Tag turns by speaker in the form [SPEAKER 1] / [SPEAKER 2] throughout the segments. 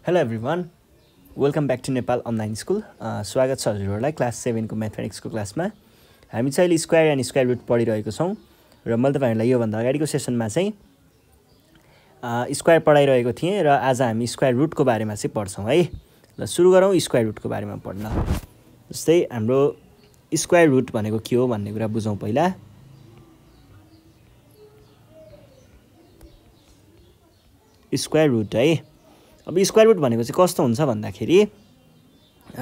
[SPEAKER 1] Hello everyone, welcome back to Nepal Online School. स्वागत छ हजुरहरुलाई class 7 को म्याथमेटिक्स को क्लासमा। हामी चाहिँ अहिले स्क्वायर एन्ड स्क्वायर रुट पढिरहेको छौं र मैले तपाईहरुलाई यो भन्दा अगाडिको सेसनमा चाहिँ स्क्वायर पढाइरहेको थिएँ र आज हामी स्क्वायर रुट को बारेमा चाहिँ पढ्छौं है। ल सुरु गरौँ स्क्वायर रुट को बारेमा पढ्न। जस्तै हाम्रो स्क्वायर रुट भनेको के हो भन्ने कुरा बुझौं पहिला। स्क्वायर रुट है। अब स्क्वायर रुट भनेको चाहिँ कस्तो हुन्छ भन्दाखेरि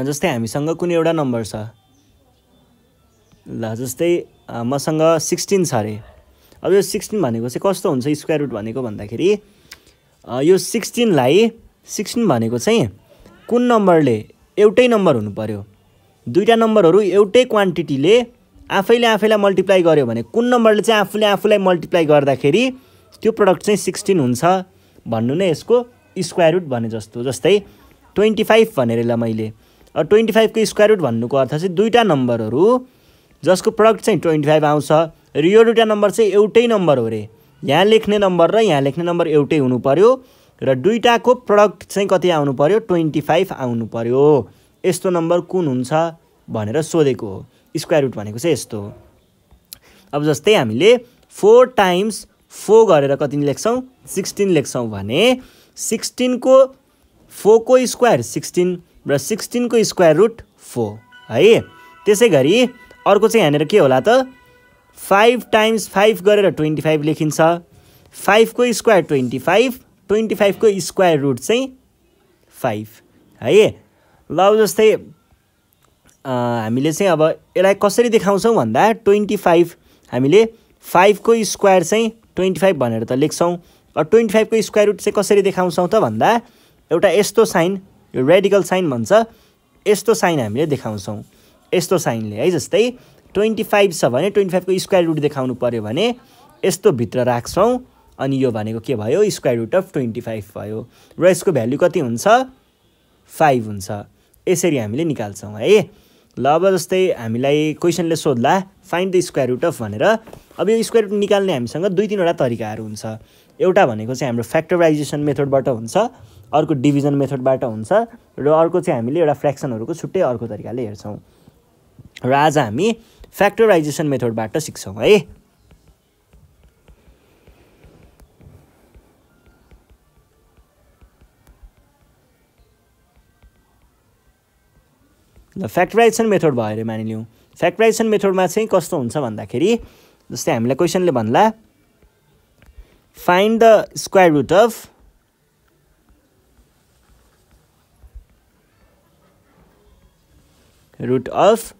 [SPEAKER 1] जस्तै हामीसँग कुनै एउटा नम्बर छ। ल जस्तै मसँग 16 छ रे। अब यो 16 भनेको चाहिँ कस्तो हुन्छ स्क्वायर रुट भनेको भन्दाखेरि यो 16 भनेको चाहिँ कुन नम्बरले एउटै नम्बर हुनु पर्यो। दुईटा नम्बरहरु एउटै क्वान्टिटीले आफैले मल्टिप्लाई गर्यो भने कुन नम्बरले चाहिँ आफूलाई मल्टिप्लाई गर्दाखेरि त्यो प्रोडक्ट चाहिँ 16 हुन्छ भन्नु नै यसको स्क्वायर रुट भने जस्तो। जस्तै 25 भनेर ल मैले 25 को स्क्वायर रुट भन्नुको अर्थ चाहिँ दुईटा नम्बरहरु जसको प्रोडक्ट चाहिँ 25 आउँछ र यो दुईटा नम्बर चाहिँ एउटै नम्बर हो रे। यहाँ लेख्ने नम्बर र यहाँ लेख्ने नम्बर एउटै हुनु पर्यो र दुईटाको प्रोडक्ट चाहिँ कति आउनु पर्यो 25 आउनु पर्यो। यस्तो नम्बर कुन हुन्छ भनेर सोधेको हो। स्क्वायर रुट भनेको चाहिँ यस्तो हो। अब जस्तै हामीले 4 टाइम्स 4 गरेर कति लेख्छौं 16 लेख्छौं भने 16 को 4 को स्क्वायर 16 र 16 को स्क्वायर रुट 4 है। त्यसैगरी अर्को चाहिँ यहाँनेर के होला त 5 टाइम्स 5 गरेर 25 लेखिन्छ। 5 को स्क्वायर 25 25 को स्क्वायर रुट चाहिँ 5 है। ल जस्तै हामीले चाहिँ अब यसलाई कसरी देखाउँछौं भन्दा 25 हामीले 5 को स्क्वायर चाहिँ 25 भनेर त लेख्छौं। 25 को स्क्वायर रुट चाहिँ कसरी देखाउँछौं त भन्दा एउटा यस्तो साइन यो रेडिकल साइन भन्छ। यस्तो साइन हामीले देखाउँछौं यस्तो साइनले है। जस्तै 25 छ भने 25 को स्क्वायर रुट देखाउनु पर्यो भने यस्तो भित्र राख्छौं अनि यो भनेको के भयो स्क्वायर रुट अफ 25 भयो र यसको भ्यालु कति हुन्छ 5 हुन्छ। यसरी हामीले निकाल्छौं है। ल अब जस्तै हामीलाई क्वेशनले सोध्ला find the square root of भनेर। अब यो स्क्वायर रुट निकाल्ने हामीसँग दुई तीनवटा तरिकाहरु हुन्छ। एउटा भनेको चाहिँ हाम्रो फ्याक्टराइजेसन मेथडबाट हुन्छ, अर्को डिभिजन मेथडबाट हुन्छ र अर्को चाहिँ हामीले एउटा फ्र्याक्सनहरुको छुट्टै अर्को तरिकाले हेर्छौं। र आज हामी फ्याक्टराइजेसन मेथडबाट सिक्छौं है। ल फ्याक्टराइजेसन मेथड भयो रे मानिलियौं। फ्याक्टराइजेसन मेथडमा चाहिँ कस्तो हुन्छ भन्दाखेरि जस्तै हामीलाई क्वेशनले भन्ला find the square root of root of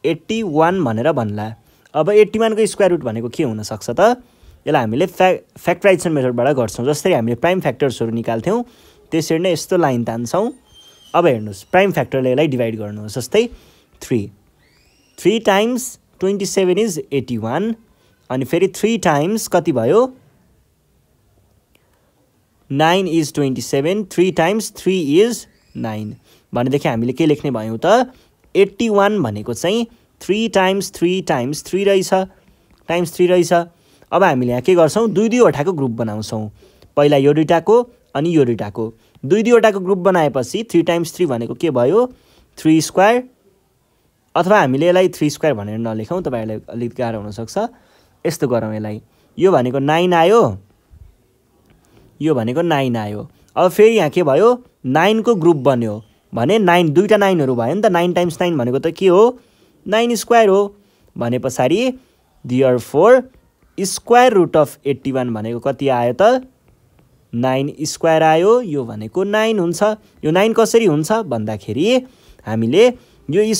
[SPEAKER 1] 81 भनेर भन्ला। अब 81 को स्क्वायर रुट भनेको के हुन सक्छ त यसलाई हामीले फ्याक्टराइजेसन मेथडबाट गर्छौं। जस्तै हामीले प्राइम फ्याक्टर्सहरु निकाल्थ्यौं त्यसरी नै यस्तो लाइन तान्छौं। अब हेर्नुस् प्राइम फ्याक्टरले यसलाई डिभाइड गर्नुहोस्। जस्तै 3 टाइम्स 27 इज 81 अनि फेरि 3 टाइम्स कति भयो 9 इज 27 3 टाइम्स 3 इज 9 भनेदेखि हामीले के लेख्ने भयौं त 81 भनेको चाहिँ 3 टाइम्स 3 टाइम्स 3 रहेछ टाइम्स 3 रहेछ। अब हामीले यहाँ के गर्छौं दुई वटाको ग्रुप बनाउँछौं। पहिला यो दुईटाको अनि यो दुईटाको दुई वटाको ग्रुप बनाएपछि 3 टाइम्स 3 भनेको के भयो 3 स्क्वायर अथवा हामीले यसलाई 3 स्क्वायर भनेर नलेखौं तपाईहरुलाई अलिक गाह्रो हुन सक्छ। यस्तो गरौँ यसलाई यो भनेको 9 आयो यो भनेको 9 आयो। अब फेरि यहाँ के भयो 9 को ग्रुप बन्यो भने 9 दुईटा 9हरु भयो नि त 9 टाइम्स 9 भनेको त के हो 9 स्क्वायर हो भनेपछि देयरफोर स्क्वायर रुट अफ 81 भनेको कति आयो त 9 स्क्वायर आयो। यो भनेको 9 हुन्छ। यो 9 कसरी हुन्छ भन्दाखेरि हामीले यो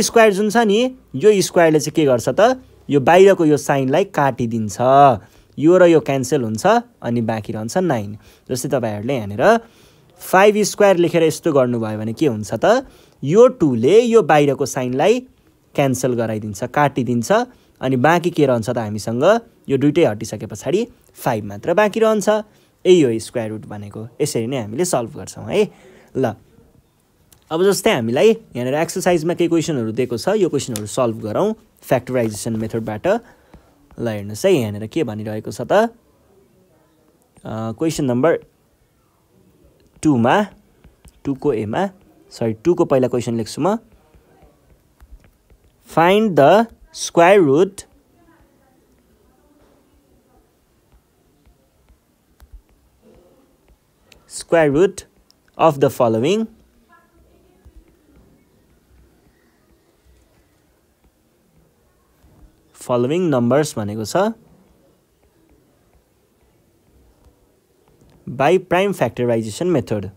[SPEAKER 1] स्क्वायर जुन छ नि यो स्क्वायरले चाहिँ के गर्छ त यो बाहिरको यो साइनलाई काटिदिन्छ। यो र यो क्यान्सल हुन्छ अनि बाँकी रहन्छ 9। जस्तै तपाईहरुले यहाँनेर 5 स्क्वायर लेखेर यस्तो गर्नुभयो भने के हुन्छ त यो 2 ले यो बाहिरको साइनलाई क्यान्सल गराइदिन्छ काटिदिन्छ अनि बाँकी के रहन्छ त हामीसँग यो दुईटै हटिसकेपछि 5 मात्र बाँकी रहन्छ। यही हो स्क्वायर रुट भनेको। यसरी नै हामीले सल्भ गर्छौं है। ल अब जस्तै हामीलाई यहाँनेर एक्सरसाइजमा केही क्वेशनहरु दिएको छ यो क्वेशनहरु सल्भ गरौँ फ्याक्टराइजेसन मेथडबाट। ल हेर्नुस् है यहाँनेर के भनिरहेको छ त क्वेशन नम्बर 2 मा 2 को a मा सरी 2 को पहिला क्वेशन लेख्छु म find the square root of the following numbers भनेको छ बाई प्राइम फ्याक्टराइजेसन मेथड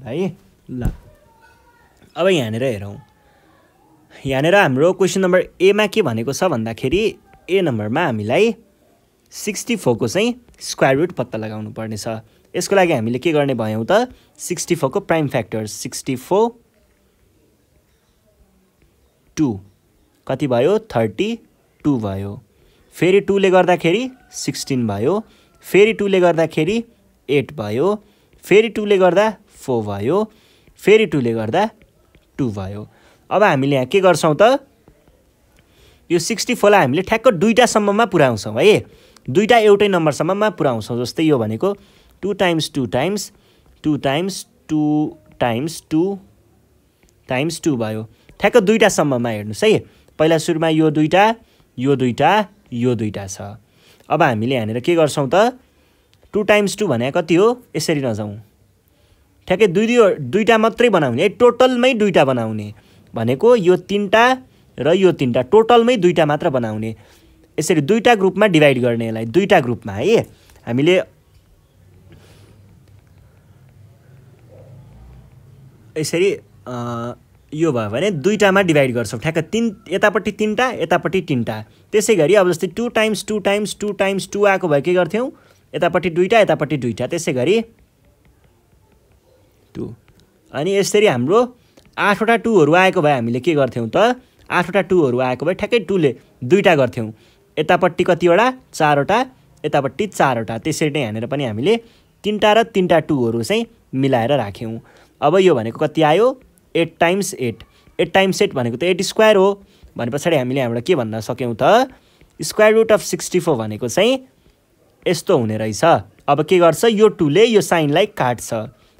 [SPEAKER 1] है ल अब यहाँनिर हेरौँ यहाँनिर हाम्रो क्वेसन नम्बर ए मा के भनेको छ भन्दाखेरि ए नम्बरमा हामीलाई 64 को चाहिँ स्क्वायर रुट पत्ता लगाउनु पर्ने छ यसको लागि हामीले के गर्ने भयौं त 64 को प्राइम फ्याक्टर्स 64 2 कति भयो 32 भयो फेरि 2 ले गर्दाखेरि 16 भयो फेरि 2 ले गर्दाखेरि 8 भयो फेरि 2 ले गर्दा 4 भयो फेरि 2 ले गर्दा 2 भयो अब हामीले यहाँ के गर्छौं त यो 64 लाई हामीले ठ्याक्क दुईटा सम्ममा पुर्याउँछौं है दुईटा एउटै नम्बर सम्ममा पुर्याउँछौं जस्तै यो भनेको 2 times 2 times 2 times 2 times 2 times 2 भयो ठ्याक्क दुईटा सम्ममा हेर्नुस् है पहिला सुरुमा यो दुईटा यो दुईटा यो दुईटा छ अब हामीले यहाँनिर के गर्छौं त 2 टाइम्स 2 भने कति हो यसरी नजाउँ ठ्याक्कै दुईटा मात्रै बनाउने टोटलमै दुईटा बनाउने भनेको यो तीनटा र यो तीनटा टोटलमै दुईटा मात्र बनाउने यसरी दुईटा ग्रुपमा डिभाइड गर्ने यसलाई दुईटा ग्रुपमा है हामीले यसरी यो भयो भने दुईटामा डिभाइड गर्छौं ठ्याक्क तीन यतापट्टि तीनटा यतापट्टि तीनटा त्यसैगरी अब जस्तै 2 टाइम्स 2 टाइम्स 2 टाइम्स 2 आको भए के गर्थ्यौं यतापट्टि दुईटा यतापट्टि दुईटा त्यसैगरी 2 अनि यसरी हाम्रो 8 वटा 2 हरु आएको भए हामीले के गर्थ्यौं त 8 वटा 2 हरु आएको भए ठ्याक्कै 2 ले दुईटा गर्थ्यौं यतापट्टि कति वटा 4 वटा यतापट्टि 4 वटा त्यसरी नै यहाँनेर पनि हामीले तीनटा र तीनटा 2 हरु चाहिँ मिलाएर राख्यौं अब यो भनेको कति आयो 8 टाइम्स 8 8 टाइम्स 8 भनेको त 8 स्क्वायर हो भनेपछि हामीले यहाँबाट के भन्न सक्यौं त स्क्वायर रुट अफ 64 भनेको चाहिँ यस्तो हुने रहेछ अब के गर्छ यो 2 ले यो साइनलाई काट्छ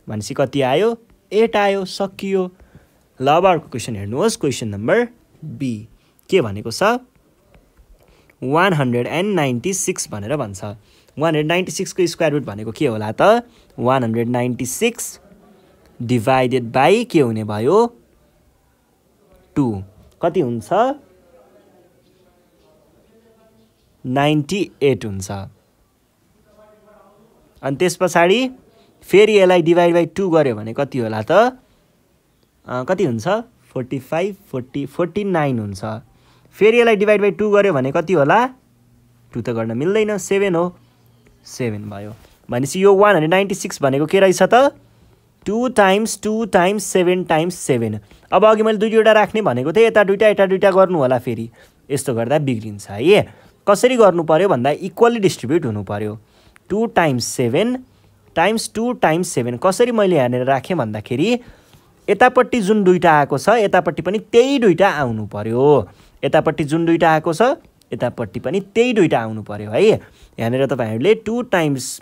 [SPEAKER 1] भनेपछि कति आयो 8 आयो सकियो ल अब अर्को क्वेशन हेर्नुहोस् क्वेशन नम्बर बी के भनेको छ 196 भनेर भन्छ 196 को स्क्वायर रुट भनेको के होला त 196 डिवाइडेड बाइ के हुने भयो 2 कति हुन्छ 98 हुन्छ अनि त्यसपछि फेरि यसलाई डिवाइड बाइ 2 गर्यो भने कति होला त कति हुन्छ 45 40 49 हुन्छ फेरि यसलाई डिवाइड बाइ 2 गर्यो भने कति होला 2 त गर्न मिल्दैन 7 हो 7 भयो भनेपछि यो 196 भनेको के रहेछ त 2 टाइम्स 7 टाइम्स 7 अब अघि मैले दुईवटा राख्ने भनेको थिएँ यता दुईटा गर्नु होला फेरि यस्तो गर्दा बिग्रिन्छ है कसरी गर्नु पर्यो भन्दा इक्वली डिस्ट्रिब्युट हुनु पर्यो 2 टाइम्स 7 टाइम्स 2 टाइम्स 7 कसरी मैले यहाँनिर राखेँ भन्दाखेरि यतापट्टि जुन दुईटा आएको छ यतापट्टि पनि त्यही दुईटा आउनु पर्यो यतापट्टि जुन दुईटा आएको छ यतापट्टि पनि त्यही दुईटा आउनु पर्यो है यहाँनिर तपाईहरुले 2 टाइम्स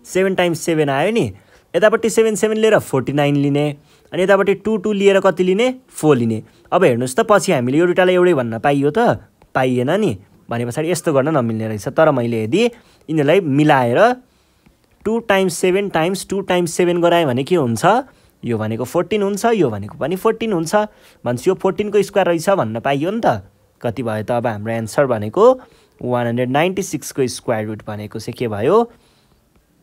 [SPEAKER 1] 7 टाइम्स 7 आयो नि यतापट्टि 7 7 लिएर 49 लिने अनि यतापट्टि 2 2 लिएर कति लिने 4 लिने अब हेर्नुस् त पछि हामीले यो दुईटालाई एउटै भन्न पाइयो त पाइएन नि भनेपछि यस्तो गर्न नमिल्ने रहेछ तर मैले यदि यिनीलाई मिलाएर 2 टाइम्स 7 टाइम्स 2 टाइम्स 7 गराए भने के हुन्छ यो भनेको 14 हुन्छ यो भनेको पनि 14 हुन्छ भन्छ यो 14 को स्क्वायर रहेछ भन्न पाइयो नि त कति भयो त अब हाम्रो आन्सर भनेको 196 को स्क्वायर रुट भनेको चाहिँ के भयो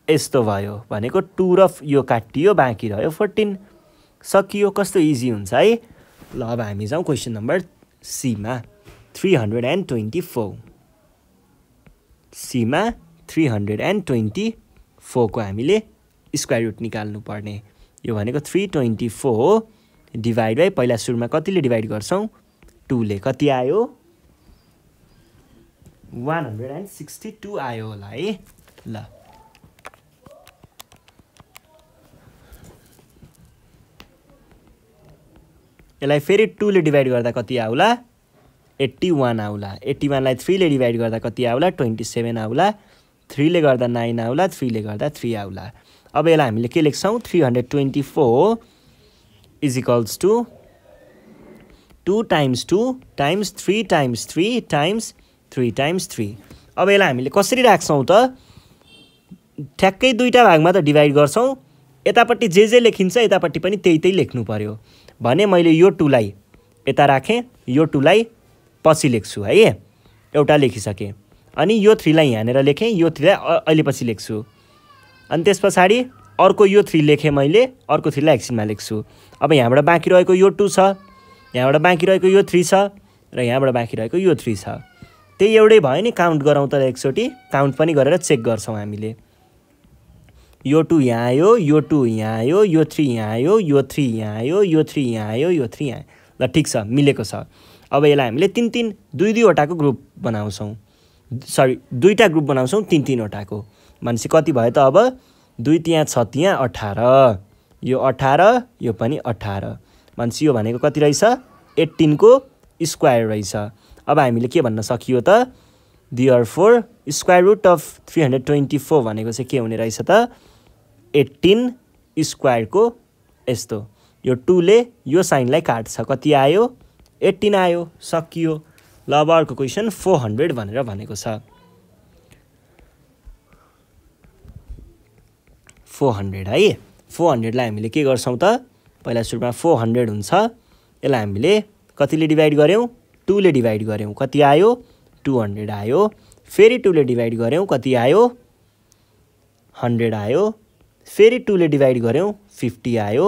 [SPEAKER 1] यस्तो भयो भनेको 2 र यो काटियो बाँकी रह्यो 14 सकियो कस्तो इजी हुन्छ है ल अब हामी जाउँ क्वेशन नम्बर सी मा 324 सी मा 324 को हामीले स्क्वायर रुट निकाल्नु पर्ने यो भनेको 324 डिवाइड बाइ पहिला सुरुमा कतिले डिवाइड गर्छौं 2 ले कति आयो 162 आयो होला है ल यसलाई फेरि 2 ले डिभाइड गर्दा कति आउला 81 आउला 81 लाई 3 ले डिभाइड गर्दा कति आउला 27 आउला 3 ले गर्दा 9 आउला 3 ले गर्दा 3 आउला अब यसलाई हामीले के लेख्छौं 324 is equals to 2 times 2 times 3 times 3 times 3 times 3 अब यसलाई हामीले कसरी राख्छौं त ठ्याक्कै दुईटा भागमा त डिभाइड गर्छौं यतापट्टि जे लेखिन्छ यतापट्टि पनि त्यही लेख्नु पर्यो भने मैले यो 2 लाई यता राखे यो 2 लाई पछि लेख्छु है एउटा लेखिसके अनि यो 3 लाई यहाँनेर लेखे यो 3 लाई अहिले पछि लेख्छु अनि त्यसपछि अर्को यो 3 लेखे मैले अर्को 3 लाई एकछिनमा लेख्छु अब यहाँबाट बाँकी रहेको यो 2 छ यहाँबाट बाँकी रहेको यो 3 छ र यहाँबाट बाँकी रहेको यो 3 छ त्यही एउटै भयो नि काउन्ट गरौँ त एकचोटी काउन्ट पनि गरेर चेक गर्छौं हामीले यो 2 यहाँ आयो यो 2 यहाँ आयो यो 3 यहाँ आयो यो 3 यहाँ आयो यो 3 यहाँ आयो यो 3 यहाँ ल ठीक छ मिलेको छ अब यसलाई हामीले 3 2 वटाको ग्रुप बनाउँछौं सरी दुईटा ग्रुप बनाउँछौं 3 वटाको मान्छे कति भयो त अब 2 त्यहाँ 6 त्यहाँ 18 यो 18 यो पनि 18 मान्छे यो भनेको कति रहेछ 18 को स्क्वायर रहेछ अब हामीले के भन्न सकियो त therefore स्क्वायर रुट अफ 324 भनेको चाहिँ के हुने रहेछ त 18 स्क्वायर को यस्तो यो 2 ले यो साइनलाई काट्छ कति आयो 18 आयो सकियो ल अब अर्को क्वेशन 400 भनेर भनेको छ 400 है 400 लाई हामीले के गर्छौं त पहिला सुरुमा 400 हुन्छ यसलाई हामीले कतिले डिभाइड गर्यौं 2 ले डिभाइड गर्यौं कति आयो 200 आयो फेरि 2 ले डिभाइड गर्यौं कति आयो 100 आयो फेरि 2 ले डिभाइड गर्यौं 50 आयो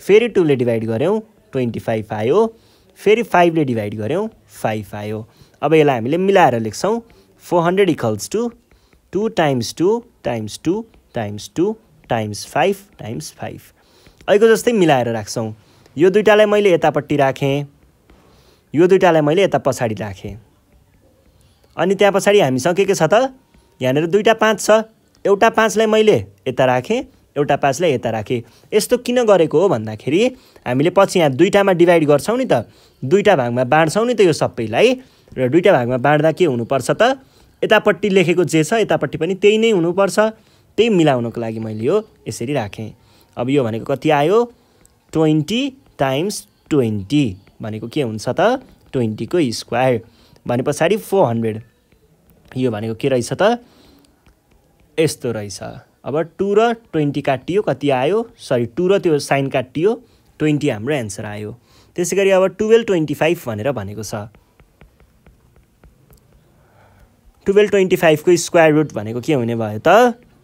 [SPEAKER 1] फेरि 2 ले डिभाइड गर्यौं 25 आयो फेरि 5 ले डिभाइड गर्यौं 5 आयो अब यसलाई हामीले मिलाएर लेख्छौं 400 equals to 2 times 2 times 2 times 2 times 5 times 5 अहिलेको जस्तै मिलाएर राख्छौं यो दुईटालाई मैले यतापट्टि राखे यो दुईटालाई मैले यता पछाडी राखे अनि त्यहाँ पछाडी हामीसँग के छ त यहाँनेर दुईटा 5 छ एउटा 5 लाई मैले यता राखे एउटा 5 लाई यता राखे यस्तो किन गरेको हो भन्दाखेरि हामीले पछि यहाँ दुईटामा डिभाइड गर्छौं नि त दुईटा भागमा बाँड्छौं नि त यो सबैलाई र दुईटा भागमा बाँड्दा के हुनु पर्छ त यतापट्टि लेखेको जे छ यतापट्टि पनि त्यही नै हुनु पर्छ त्यही मिलाउनको लागि मैले यो यसरी राखे अब यो भनेको कति आयो 20 times 20 भनेको के हुन्छ त 20 को स्क्वायर भनेपछि 400 यो भनेको के रहेछ त यस्तो रहेछ अब 2 र 20 काटियो कति आयो सरी 2 र त्यो साइन काटियो 20 हाम्रो आन्सर आयो त्यसैगरी अब 1225 भनेर भनेको छ 1225 को स्क्वायर रुट भनेको के हुने भयो त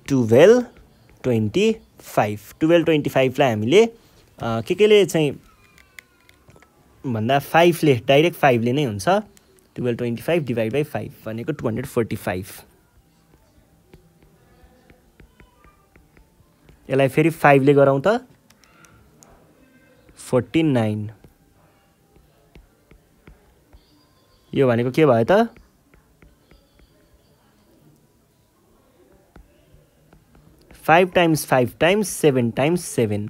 [SPEAKER 1] 1225 1225 लाई हामीले केले चाहिँ भन्दा 5 ले डाइरेक्ट 5 ले नै हुन्छ 1225 डिभाइड बाइ 5 भनेको 245 यसलाई फेरि 5 ले गरौँ त 49 यो भनेको के भयो त 5 times 5 times 7 times 7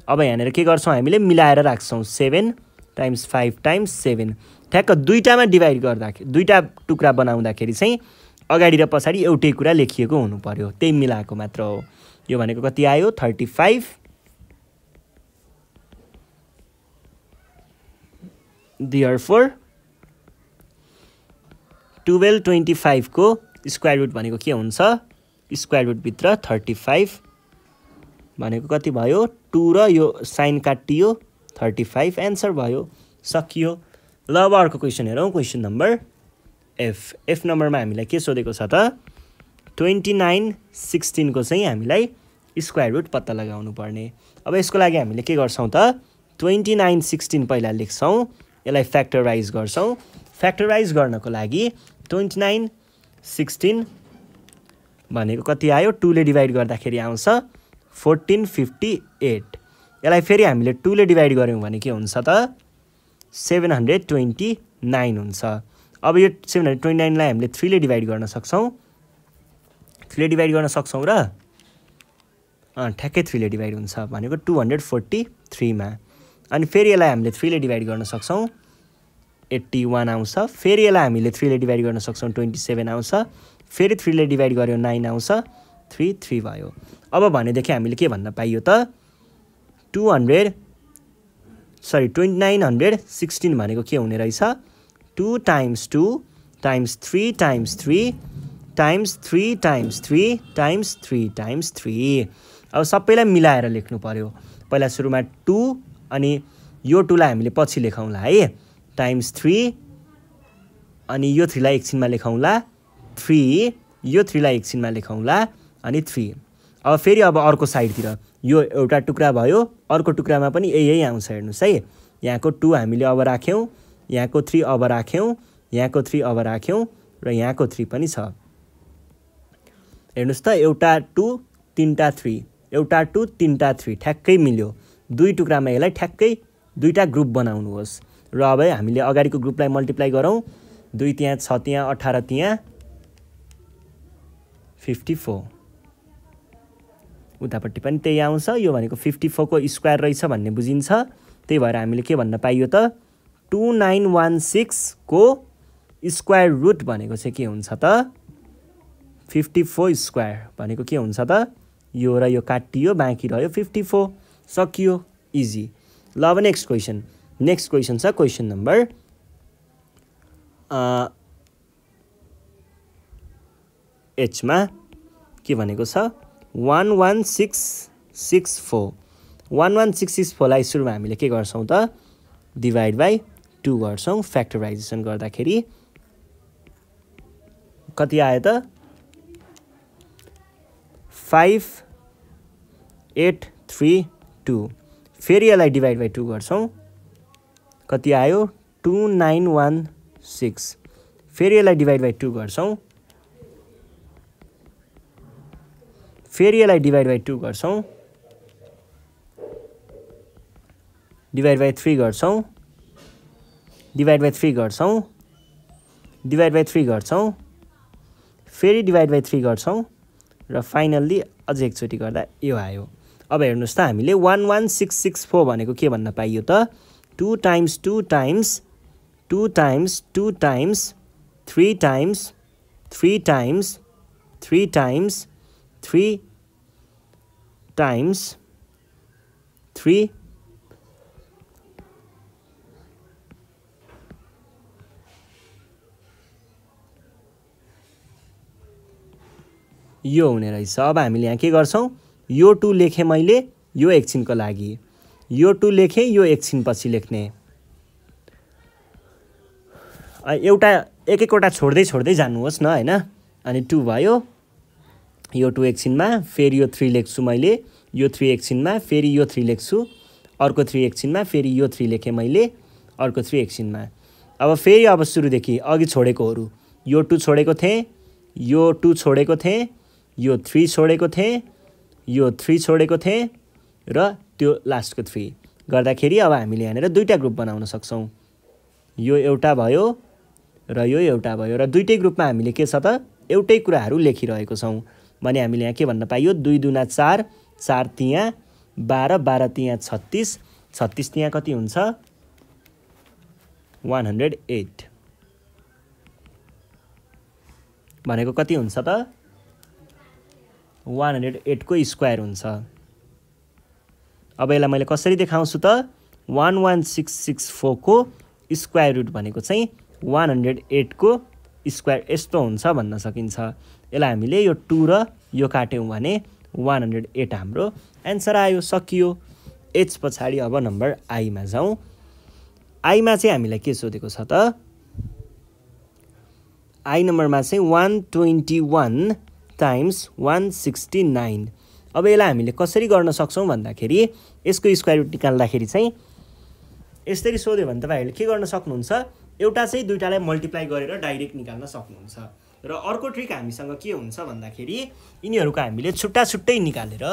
[SPEAKER 1] अब यहाँनेर के गर्छौं हामीले मिलाएर राख्छौं 7 times 5 times 7 ठ्याक्क दुईटामा डिभाइड गर्दा दुईटा टुक्रा बनाउँदाखेरि चाहिँ अगाडि र पछाडी एउटै कुरा लेखिएको हुनु पर्यो त्यही मिलाएको मात्र हो यो भनेको कति आयो 35 therefore 1225 को स्क्वायर रुट भनेको के हुन्छ स्क्वायर रुट भित्र 35 भनेको कति भयो 2 र यो साइन काटियो 35 आन्सर भयो सकियो ल अब अर्को क्वेशन हेरौं क्वेशन नम्बर एफ नम्बरमा हामीलाई के सोधेको छ त 2916 को चाहिँ हामीलाई स्क्वायर रुट पत्ता लगाउनु पर्ने अब यसको लागि हामीले के गर्छौं त 2916 पहिला लेख्छौं यसलाई फ्याक्टराइज गर्छौं फ्याक्टराइज गर्नको लागि 2916 भनेको कति आयो 2 ले डिभाइड गर्दाखेरि आउँछ 1458 यसलाई फेरि हामीले 2 ले डिभाइड गर्यौं भने के हुन्छ त 729 हुन्छ अब यो 729 लाई हामीले 3 ले डिभाइड गर्न सक्छौं 3 ले डिभाइड गर्न सक्छौं र ठ्याक्कै 3 ले डिभाइड हुन्छ भनेको 243 मा अनि फेरि यसलाई हामीले 3 ले डिभाइड गर्न सक्छौँ 81 आउँछ फेरि यसलाई हामीले 3 ले डिभाइड गर्न सक्छौँ 27 आउँछ फेरि 3 ले डिभाइड गर्यो 9 आउँछ 3 3 भयो अब भनेदेखि हामीले के भन्न पाइयो त 2916 भनेको के हुने रहेछ 2 times 2 times 3 times 3 times 3 times 3 times 3 times 3 अब सबैलाई मिलाएर लेख्नु पर्यो पहिला सुरुमा 2 अनि यो 2 लाई हामीले पछि लेखौँला है टाइम्स 3 अनि यो 3 लाई एकछिनमा लेखौँला 3 यो 3 लाई एकछिनमा लेखौँला अनि 3 अब फेरि अब अर्को साइडतिर यो एउटा टुक्रा भयो अर्को टुक्रामा पनि यही आउँछ हेर्नुस् है यहाँको 2 हामीले अब राख्यौं यहाँको 3 अब राख्यौं यहाँको 3 अब राख्यौं र यहाँको 3 पनि छ हेर्नुस् त एउटा 2 तीनटा 3 एउटा 2 तीनटा 3 ठ्याक्कै मिल्यो दुई टुक्रामा यसलाई ठ्याक्कै दुईटा ग्रुप बनाउनुहोस् र अब हामीले अगाडिको ग्रुपलाई मल्टिप्लाई गरौँ 2 त्यहाँ 6 त्यहाँ 18 त्यहाँ 54 उतापट्टि पनि त्यही आउँछ यो भनेको 54 को स्क्वायर रहेछ भन्ने बुझिन्छ त्यही भएर हामीले के भन्न पाइयो त 2916 को स्क्वायर रुट भनेको चाहिँ के हुन्छ त 54 स्क्वायर भनेको के हुन्छ त यो र यो काटियो बाँकी रह्यो 54 सकियो इजी ल अब नेक्स्ट क्वेशन छ क्वेशन नम्बर एच मा के भनेको छ 11664 लाई सुरुमा हामीले के गर्छौं त डिवाइड बाइ 2 गर्छौं फ्याक्टराइजेसन गर्दाखेरि कति आयो त 5832 फेरि यसलाई डिवाइड बाइ 2 गर्छौं कति आयो 2916 फेरि यसलाई डिवाइड बाइ 2 गर्छौं फेरि यसलाई डिवाइड बाइ 2 गर्छौं डिवाइड बाइ 3 गर्छौं डिवाइड बाइ 3 गर्छौं डिवाइड बाइ 3 गर्छौं फेरि डिवाइड बाइ 3 गर्छौं र फाइनल्ली अझै एकचोटि गर्दा यो आयो अब हेर्नुस् त हामीले 11664 भनेको के भन्न पाइयो त 2 times 2 times 2 times 2 times 3 times 3 times 3 times 3 times 3 यो हुने रहेछ अब हामीले यहाँ के गर्छौं यो 2 लेखे मैले यो एकछिनको लागि यो 2 लेखे यो एकछिन पछि लेख्ने एउटा एकैवटा छोड्दै जानुहोस् न हैन अनि 2 भयो यो 2 एकछिनमा फेरि यो 3 लेख्छु मैले यो 3 एकछिनमा फेरि यो 3 लेख्छु अर्को 3 एकछिनमा फेरि यो 3 लेखे मैले अर्को 3 एकछिनमा अब फेरि अब सुरुदेखि अघि छोडेकोहरु यो 2 छोडेको थिए यो 2 छोडेको थिए यो 3 छोडेको थिए यो 3 छोडेको थिए र त्यो लास्टको 3 गर्दाखेरि अब हामीले यहाँनेर दुईटा ग्रुप बनाउन सक्छौं यो एउटा भयो र यो एउटा भयो र दुईटै ग्रुपमा हामीले के छ त एउटै कुराहरु लेखिरहेको छौं भने हामीले यहाँ के भन्न पाइयो 2 दुना 4 4 तिया 12 12 तिया 36 36 तिया कति हुन्छ 108 भनेको कति हुन्छ त 108 को स्क्वायर हुन्छ अब यसलाई मैले कसरी देखाउँछु त 11664 को स्क्वायर रुट भनेको चाहिँ 108 को स्क्वायर यस्तो हुन्छ भन्न सकिन्छ यसलाई हामीले यो 2 र यो काट्यौं भने 108 हाम्रो आन्सर आयो सकियो एच पछाडी अब नम्बर आई मा जाउँ आई मा चाहिँ हामीलाई के सोधेको छ त आई नम्बरमा चाहिँ 121 times 169 अब यसलाई हामीले कसरी गर्न सक्छौं भन्दाखेरि यसको स्क्वायर रुट निकाल्दाखेरि चाहिँ यसरी सोध्यो भने तपाईहरुले के गर्न सक्नुहुन्छ एउटा चाहिँ दुईटालाई मल्टिप्लाई गरेर डाइरेक्ट निकाल्न सक्नुहुन्छ र अर्को ट्रिक हामीसँग के हुन्छ भन्दाखेरि यिनीहरुको हामीले छुट्टा-छुट्टै निकालेर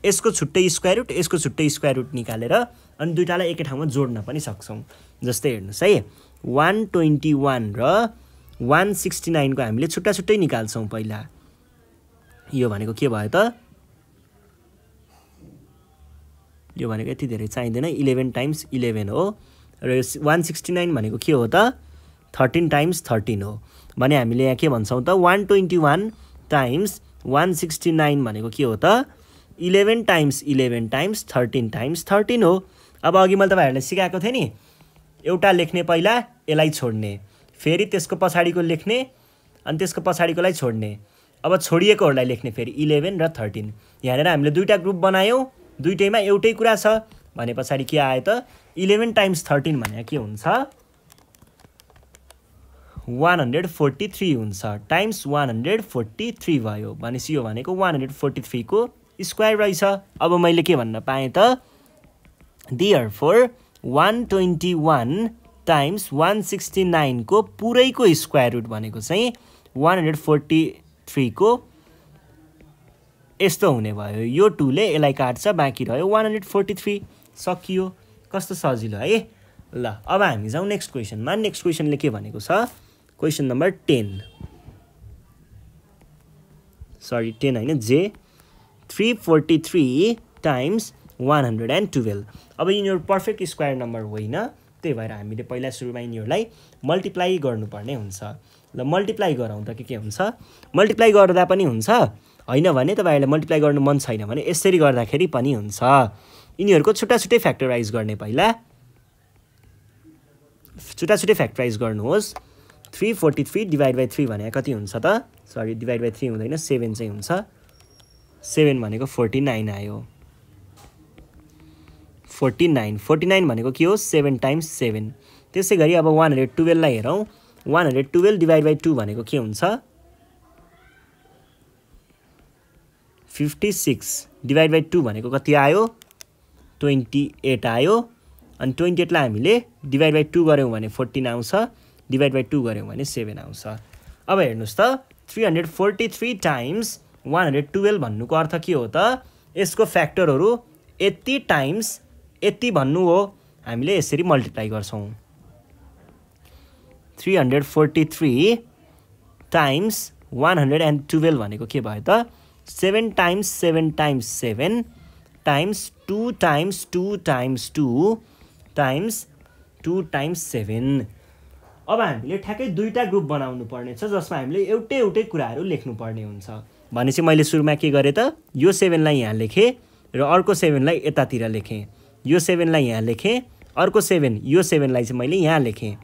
[SPEAKER 1] यसको छुट्टै स्क्वायर रुट यसको छुट्टै स्क्वायर रुट निकालेर अनि दुईटालाई एकै ठाउँमा जोड्न पनि सक्छौं जस्तै हेर्नुस् है 121 र 169 को हामीले छुट्टा-छुट्टै निकाल्छौं पहिला यो भनेको के भयो त यो भनेको यति धेरै चाहिँदैन 11 टाइम्स 11 हो र 169 भनेको के हो त 13 टाइम्स 13 हो भने हामीले यहाँ के भन्छौँ त 121 टाइम्स 169 भनेको के हो त 11 टाइम्स 11 टाइम्स 13 टाइम्स 13 हो। अब अघि मैले तपाईहरुलाई सिकाएको थिएँ नि एउटा लेख्ने पहिला यसलाई छोड्ने फेरि त्यसको पछाडीको लेख्ने अनि त्यसको पछाडीकोलाई छोड्ने अब छोडिएकोहरुलाई लेख्ने फेरि 11 र 13 यहाँनेर हामीले दुईटा ग्रुप बनायौं दुईटैमा एउटै कुरा छ भने पछाडी के आयो त 11 टाइम्स 13 भने के हुन्छ 143 हुन्छ टाइम्स 143 भयो भनेपछि यो भनेको 143 को स्क्वायर रहेछ। अब मैले के भन्न पाएँ त therefore 121 टाइम्स 169 को पुरैको स्क्वायर रुट भनेको चाहिँ 143 को यस्तो हुने भयो यो 2 ले यसलाई काट्छ बाँकी रह्यो 143 सकियो कस्तो सजिलो है। ल अब हामी जाउँ नेक्स्ट क्वेशनमा। नेक्स्ट क्वेशनले के भनेको छ क्वेशन नम्बर 10 सरी 10 हैन जे 343 टाइम्स 112 अब यिनीहरु पर्फेक्ट स्क्वायर नम्बर होइन त्यही भएर हामीले पहिला सुरुमा यिनीहरुलाई मल्टिप्लाई गर्नुपर्ने हुन्छ। ल मल्टिप्लाई गरौँ त के हुन्छ मल्टिप्लाई गर्दा पनि हुन्छ हैन भने तपाईहरुले मल्टिप्लाई गर्नु मन छैन भने यसरी गर्दाखेरि पनि हुन्छ। यिनीहरुको छुट्टा छुट्टै फ्याक्टराइज गर्ने पहिला छुट्टा छुट्टै फ्याक्टराइज गर्नुहोस् 343 डिवाइड बाइ 3 भने कति हुन्छ त सरी डिवाइड बाइ 3 हुँदैन 7 चाहिँ हुन्छ 7 भनेको 49 आयो 49 भनेको के हो 7 टाइम्स 7 त्यसैगरी अब 112 लाई हेरौं 112 डिवाइड बाइ 2 भनेको के हुन्छ 56 डिवाइड बाइ 2 भनेको कति आयो 28 आयो अनि 28 लाई हामीले डिवाइड बाइ 2 गर्यौं भने 14 आउँछ डिवाइड बाइ 2 गर्यौं भने 7 आउँछ। अब हेर्नुस् त 343 टाइम्स 112 भन्नुको अर्थ के हो त यसको फ्याक्टरहरु यति टाइम्स यति भन्नु हो हामीले यसरी मल्टिप्लाई गर्छौं 343 टाइम्स 112 भनेको के भयो त 7 times 7 times 7 times 2 times 2 times 2 times 2 times 7। अब हामीले ठ्याक्कै दुईटा ग्रुप बनाउनु पर्ने छ जसमा हामीले एउटै कुराहरु लेख्नु पर्ने हुन्छ भने चाहिँ मैले सुरुमा के गरे त यो 7 लाई यहाँ लेखे र अर्को 7 लाई यतातिर लेखे यो 7 लाई यहाँ लेखे अर्को 7 यो 7 लाई चाहिँ मैले यहाँ लेखे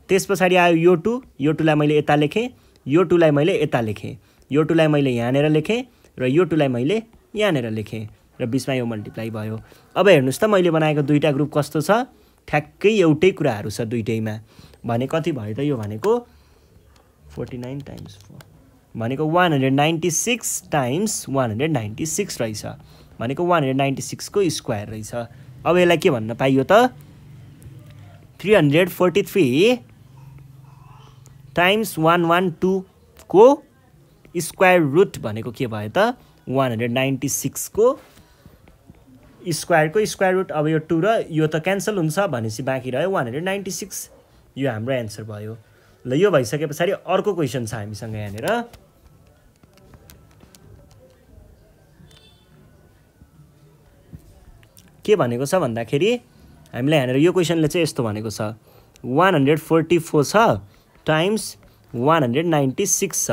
[SPEAKER 1] त्यसपछि आयो यो 2 लाई मैले यता लेखे यो 2 लाई मैले यता लेखे यो 2 लाई मैले यहाँनेर लेखे र यो 2 लाई मैले यहाँनेर लेखे र बीचमा यो मल्टिप्लाई भयो। अब हेर्नुस् त मैले बनाएको दुईटा ग्रुप कस्तो छ ठ्याक्कै एउटै कुराहरु छ दुईटैमा भने कति भयो त यो भनेको 49 टाइम्स 4 भनेको 196 टाइम्स 196 रहेछ भनेको 196 को स्क्वायर रहेछ। अब यसलाई के भन्न पाइयो त 343 टाइम्स 112 को स्क्वायर रुट भनेको के भयो त 196 को स्क्वायर रुट। अब यो 2 र यो त क्यान्सल हुन्छ भनेपछि बाँकी रह्यो 196 यो हाम्रो आन्सर भयो। ल यो भइसकेपछि अर्को क्वेशन छ हामीसँग यहाँनेर के भनेको छ भन्दाखेरि हामीले यहाँनेर यो क्वेशनले चाहिँ यस्तो भनेको छ 144 छ टाइम्स 196 छ।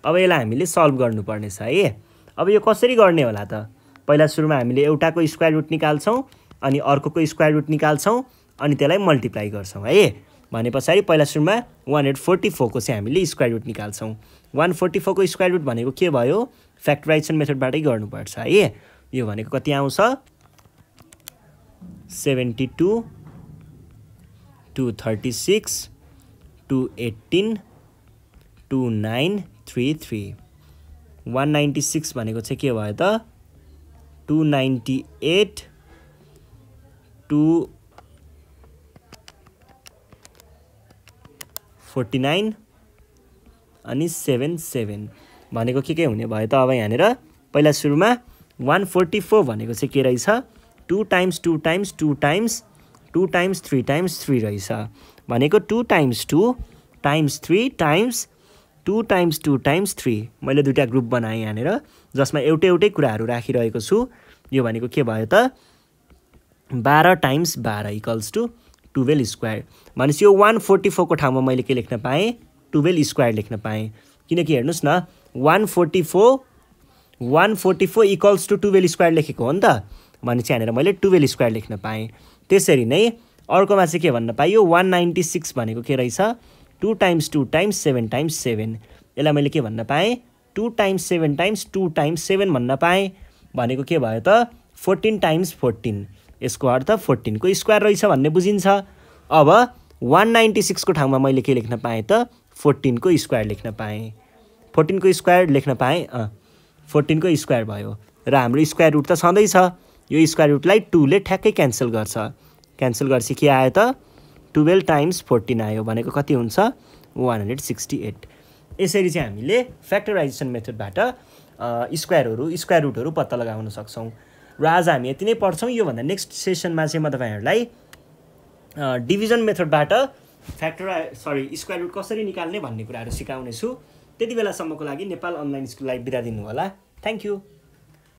[SPEAKER 1] अब यसलाई हामीले सल्भ गर्नुपर्ने छ है। अब यो कसरी गर्ने होला त पहिला सुरुमा हामीले एउटाको स्क्वायर रुट निकाल्छौं अनि अर्कोको स्क्वायर रुट निकाल्छौं अनि त्यसलाई मल्टिप्लाई गर्छौं है भनेपछि पहिला सुरुमा 144 को चाहिँ हामीले स्क्वायर रुट निकाल्छौं 144 को स्क्वायर रुट भनेको के भयो फ्याक्टराइजेसन मेथडबाटै गर्नुपर्छ है। यो भनेको कति आउँछ 72 236 218 2933 196 भनेको चाहिँ के भयो त 298 249 अनि 77 भनेको के हुने भयो त। अब यहाँनेर पहिला सुरुमा 144 भनेको चाहिँ के रहेछ 2 times 2 times 2 times 2 times 3 times 3 रहेछ भनेको 2 times 2 times 3 times 2 times 2 times 3 मैले दुईटा ग्रुप बनाएँ यहाँनेर जसमा एउटै कुराहरु राखिरहेको छु। यो भनेको के भयो त 12 टाइम्स 12 इक्वल्स टु 12 स्क्वायर। भनेपछि यो 144 को ठाउँमा मैले के लेख्न पाएँ 12 स्क्वायर लेख्न पाएँ। किनकि हेर्नुहोस् न 144 इक्वल्स टु 12 स्क्वायर लेखेको हो नि त। भनेपछि यहाँनिर मैले 12 स्क्वायर लेख्न पाएँ। त्यसरी नै अर्कोमा चाहिँ के भन्न पाइयो 196 भनेको के रहेछ 2 टाइम्स 2 टाइम्स 7 टाइम्स 7। यसलाई मैले के भन्न पाएँ 2 टाइम्स 7 टाइम्स 2 टाइम्स 7 भन्न पाएँ। भनेको के भयो त 14 टाइम्स 14। यसको अर्थ 14 को स्क्वायर रहेछ भन्ने बुझिन्छ। अब 196 को ठाउँमा मैले के लेख्न पाएँ त 14 को स्क्वायर लेख्न पाएँ। 14 को स्क्वायर लेख्न पाएँ 14 को स्क्वायर भयो र हाम्रो स्क्वायर रुट त छँदैछ। यो स्क्वायर रुटलाई 2 ले ठ्याक्कै क्यान्सल गर्छ। क्यान्सल गर्छ के आयो त 12 टाइम्स 14 आयो भनेको कति हुन्छ 168। यसरी चाहिँ हामीले फ्याक्टराइजेसन मेथडबाट स्क्वायर रुटहरू पत्ता लगाउन सक्छौँ। र आज हामी यति नै पढ्छौँ। योभन्दा नेक्स्ट सेसनमा चाहिँ म तपाईँहरूलाई डिभिजन मेथडबाट स्क्वायर रुट कसरी निकाल्ने भन्ने कुराहरू सिकाउनेछु। त्यति बेलासम्मको लागि नेपाल अनलाइन स्कुललाई बिदा दिनु होला। Thank you.